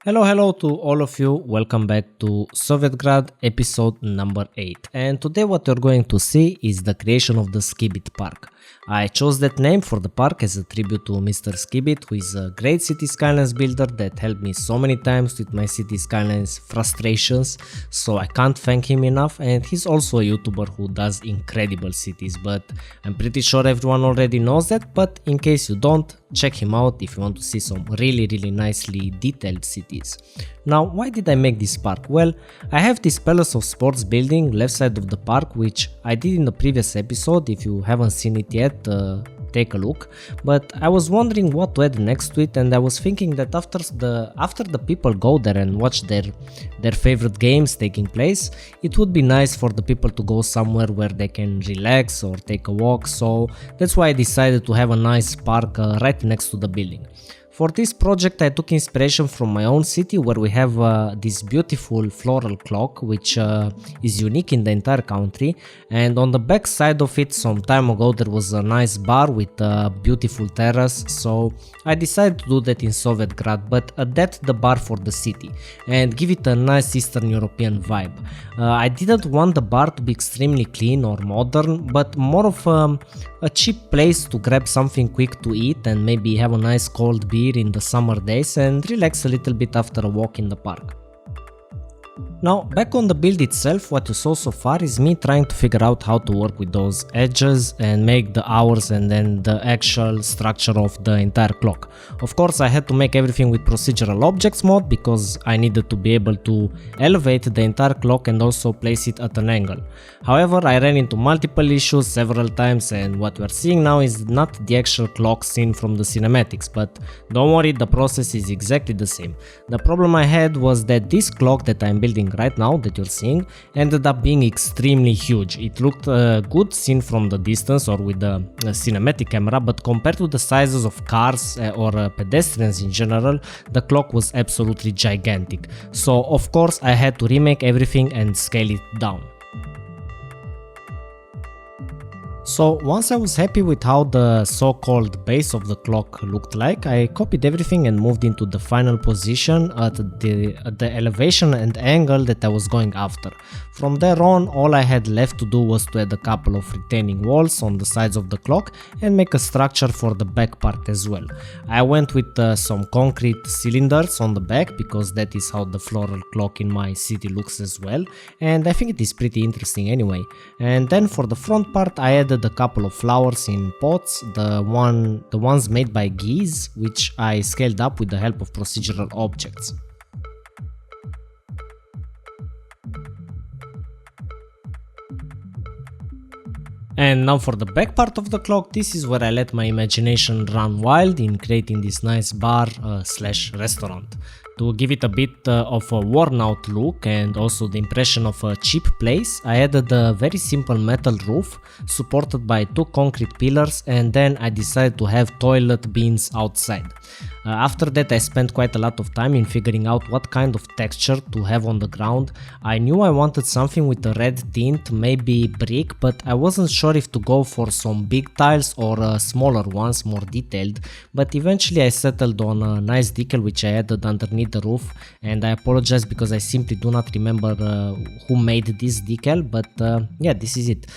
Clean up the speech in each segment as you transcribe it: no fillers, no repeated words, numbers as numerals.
Hello to all of you. Welcome back to Sovietgrad episode number 8. And today what you're going to see is the creation of the Skibitth Park. I chose that name for the park as a tribute to Mr. Skibitth, who is a great Cities Skylines builder that helped me so many times with my Cities Skylines frustrations, so I can't thank him enough. And he's also a YouTuber who does incredible cities, but I'm pretty sure everyone already knows that. But in case you don't, check him out if you want to see some really nicely detailed cities. Now, why did I make this park? Well, I have this Palace of Sports building left side of the park, which I did in the previous episode. If you haven't seen it yet, take a look. But I was wondering what to add next to it, and I was thinking that after the people go there and watch their favorite games taking place, it would be nice for the people to go somewhere where they can relax or take a walk. So that's why I decided to have a nice park right next to the building. For this project I took inspiration from my own city, where we have this beautiful floral clock, which is unique in the entire country, and on the back side of it some time ago there was a nice bar with a beautiful terrace, so I decided to do that in Sovietgrad, but adapt the bar for the city and give it a nice Eastern European vibe. I didn't want the bar to be extremely clean or modern, but more of a cheap place to grab something quick to eat and maybe have a nice cold beer in the summer days and relax a little bit after a walk in the park. Now, back on the build itself, what you saw so far is me trying to figure out how to work with those edges and make the hours and then the actual structure of the entire clock. Of course, I had to make everything with procedural objects mode because I needed to be able to elevate the entire clock and also place it at an angle. However, I ran into multiple issues several times, and what we are seeing now is not the actual clock seen from the cinematics, but don't worry, the process is exactly the same. The problem I had was that this clock that I'm building right now that you're seeing ended up being extremely huge. It looked good seen from the distance or with the cinematic camera, but compared to the sizes of cars or pedestrians in general, the clock was absolutely gigantic. So of course I had to remake everything and scale it down. So once I was happy with how the so-called base of the clock looked like, I copied everything and moved into the final position at the elevation and angle that I was going after. From there on, all I had left to do was to add a couple of retaining walls on the sides of the clock and make a structure for the back part as well. I went with some concrete cylinders on the back because that is how the floral clock in my city looks as well, and I think it is pretty interesting anyway. And then for the front part I added a couple of flowers in pots, the ones made by geese, which I scaled up with the help of procedural objects. And now for the back part of the clock, this is where I let my imagination run wild in creating this nice bar slash restaurant. To give it a bit of a worn out look and also the impression of a cheap place, I added a very simple metal roof supported by two concrete pillars, and then I decided to have toilet bins outside. After that I spent quite a lot of time in figuring out what kind of texture to have on the ground. I knew I wanted something with a red tint, maybe brick, but I wasn't sure if to go for some big tiles or smaller ones, more detailed, but eventually I settled on a nice decal which I added underneath the roof, and I apologize because I simply do not remember who made this decal, but yeah, this is it.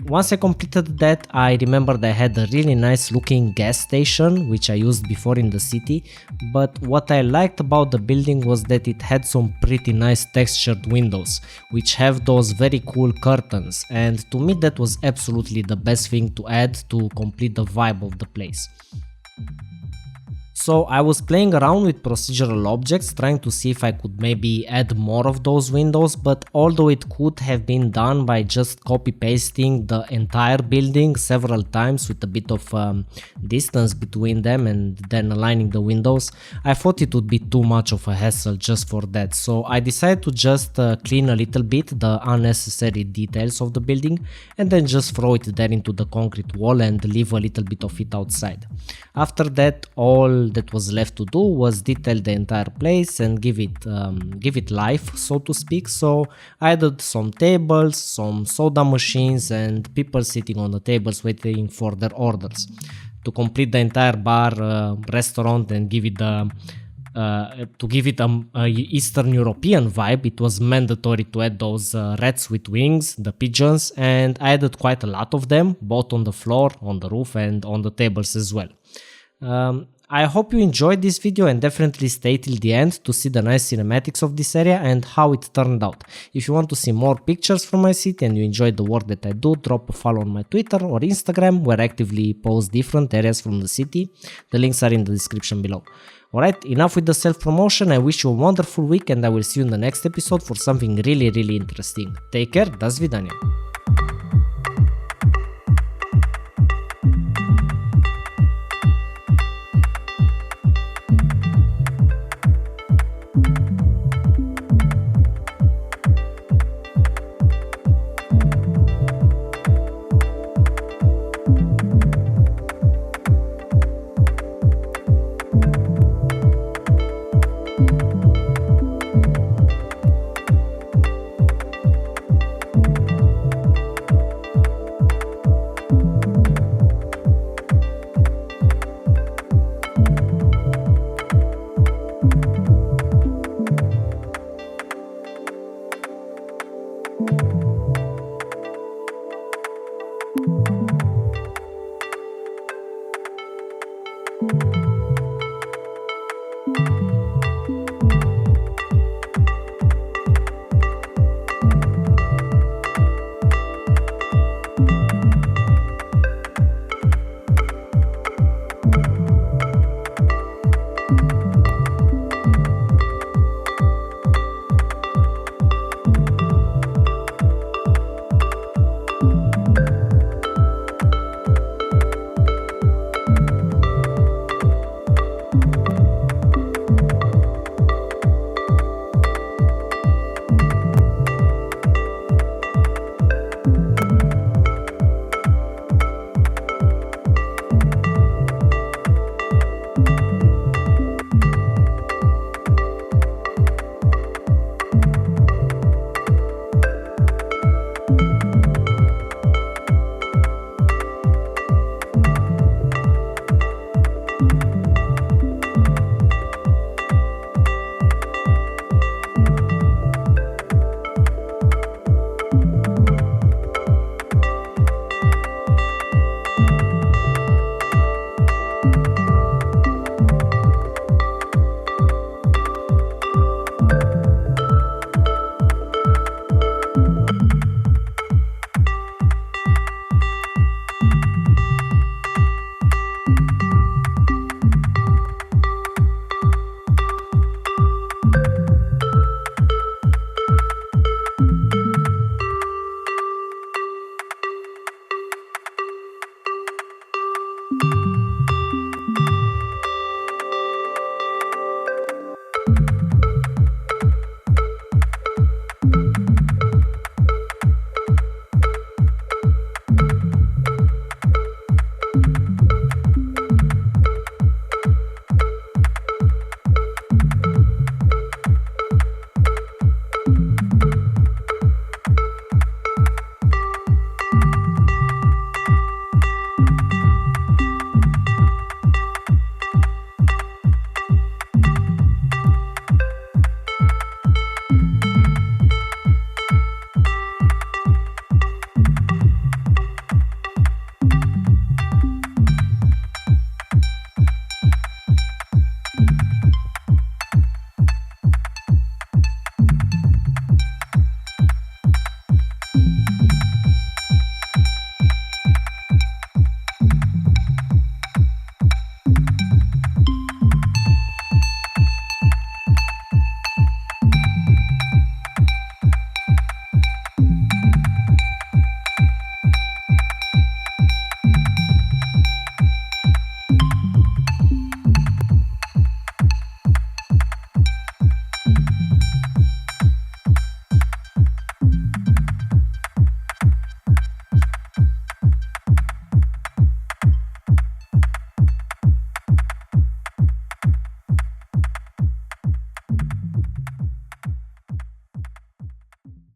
Once I completed that, I remembered I had a really nice looking gas station which I used before in the city, but what I liked about the building was that it had some pretty nice textured windows which have those very cool curtains, and to me that was absolutely the best thing to add to complete the vibe of the place. So I was playing around with procedural objects, trying to see if I could maybe add more of those windows, but although it could have been done by just copy pasting the entire building several times with a bit of distance between them and then aligning the windows, I thought it would be too much of a hassle just for that. So I decided to just clean a little bit the unnecessary details of the building and then just throw it there into the concrete wall and leave a little bit of it outside. After that, all that was left to do was detail the entire place and give it life, so to speak. So I added some tables, some soda machines, and people sitting on the tables waiting for their orders to complete the entire bar restaurant and give it the to give it a Eastern European vibe, it was mandatory to add those rats with wings, the pigeons, and I added quite a lot of them, both on the floor, on the roof, and on the tables as well. I hope you enjoyed this video and definitely stay till the end to see the nice cinematics of this area and how it turned out. If you want to see more pictures from my city and you enjoyed the work that I do, drop a follow on my Twitter or Instagram, where I actively post different areas from the city. The links are in the description below. Alright, enough with the self-promotion. I wish you a wonderful week and I will see you in the next episode for something really interesting. Take care, do svidania.